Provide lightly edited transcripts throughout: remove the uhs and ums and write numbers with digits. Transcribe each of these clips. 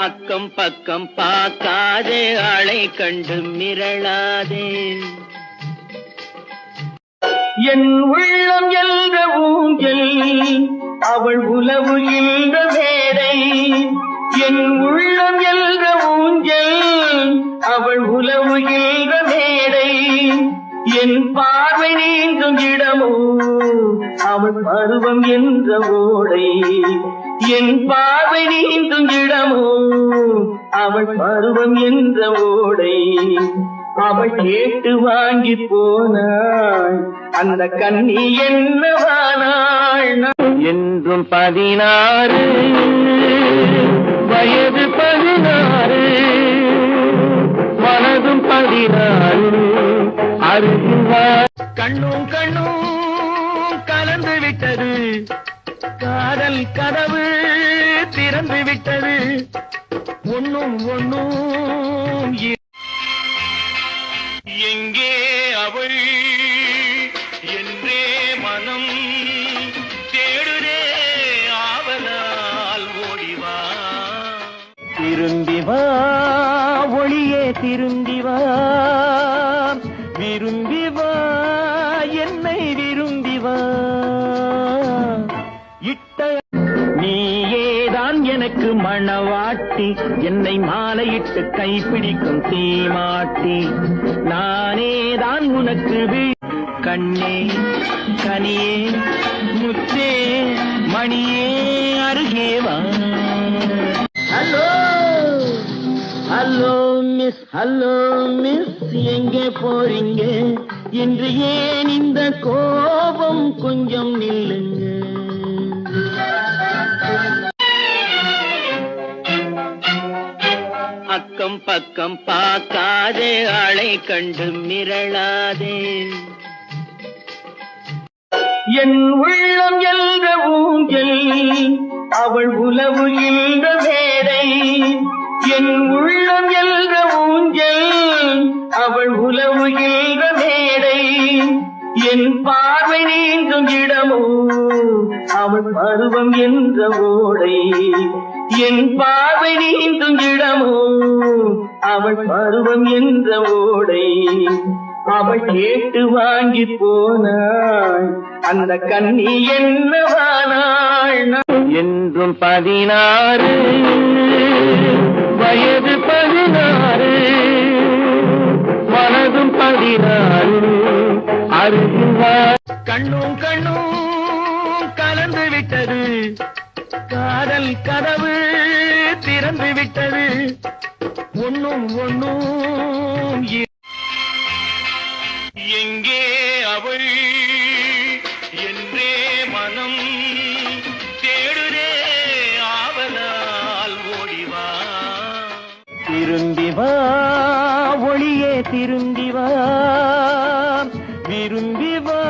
அக்கம் பக்கம் பார்க்காதே, ஆளை கண்டு மிரளாதே. என் உள்ளம் என்ற ஊஞ்சல், அவள் உலவு என்ற மேடை. என் உள்ளம் என்ற ஊஞ்சல், அவள் உலவு என்ற மேடை. என் பார்வை நீங்கும் இடமோ அவள் பருவம் என்ற ஓடை. என் பார்வை நீங்கும் இடமோ அவள் பருவம் என்ற ஓடை. அவள் கேட்டு வாங்கி போனாள், அந்த கண்ணி என்னவானாள். என்றும் 16 வயது 16, மனதும் 16. கண்ணும் கண்ணும் கலந்து விட்டது, காதல் கதவு திறந்து விட்டது. ஒண்ணும் ஒண்ணும் எங்கே அவள் என்றே மனம் தேடுதே, ஆவலால் ஓடிவா. திரும்பி வா ஒளியே, திரும்பி வா, விரும்பி வா என்னை விரும்பி வா. நீயேதான் எனக்கு மணவாட்டி, என்னை மாலையிட்டு கைப்பிடிக்கும் தீமாட்டி. நானேதான் உனக்கு கண்ணே கனியே முத்தே மணியே அருகே வா. Hello hello miss, hello miss, எங்கே போறீங்க? இன்று ஏன் இந்த கோபம்? கொஞ்சம் நில்லுங்க. அக்கம் பக்கம் பார்க்காதே, ஆளை கண்டு மிரளாதே. என் உள்ளம் என்ற ஊஞ்சல், அவள் உலவு என்ற மேடை. என் உள்ளம் என்ற ஊஞ்சல், அவள் உலவு என்ற மேடை. என் பார்வை நீங்கும் இடமோ அவள் பருவம் என்ற ஓடை. என் பார்வை நீங்கும் இடமோ அவள் பருவம் என்ற ஓடை. அவள் கேட்டு வாங்கி போனாள், அந்த கண்ணி என்னவானாள். என்றும் 16 வயது 16, மனதும் 16. கண்ணும் கண்ணும் கலந்து விட்டது, காதல் கதவு திறந்து விட்டது. ஒண்ணும் ஒண்ணும் எங்கே அவள் என்றே மனம் தேடுதே, ஆவலால் ஓடிவா. திரும்பி வா ஒளியே, திரும்பி வா, விரும்பி வா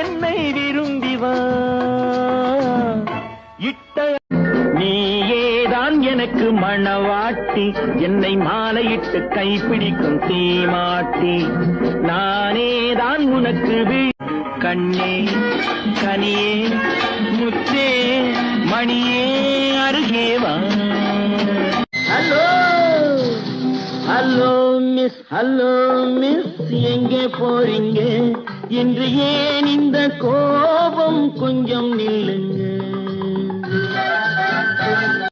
என்னை விரும்பி வா. நீயேதான் எனக்கு மணவாட்டி, என்னை மாலையிட்டு கைப்பிடிக்கும் தீமாட்டி. நானேதான் உனக்கு கண்ணே கனியே முத்தே மணியே அருகே வா. Hello hello miss, hello miss, எங்கே போறீங்க? இன்று ஏன் இந்த கோபம்? கொஞ்சம் நில்லுங்க.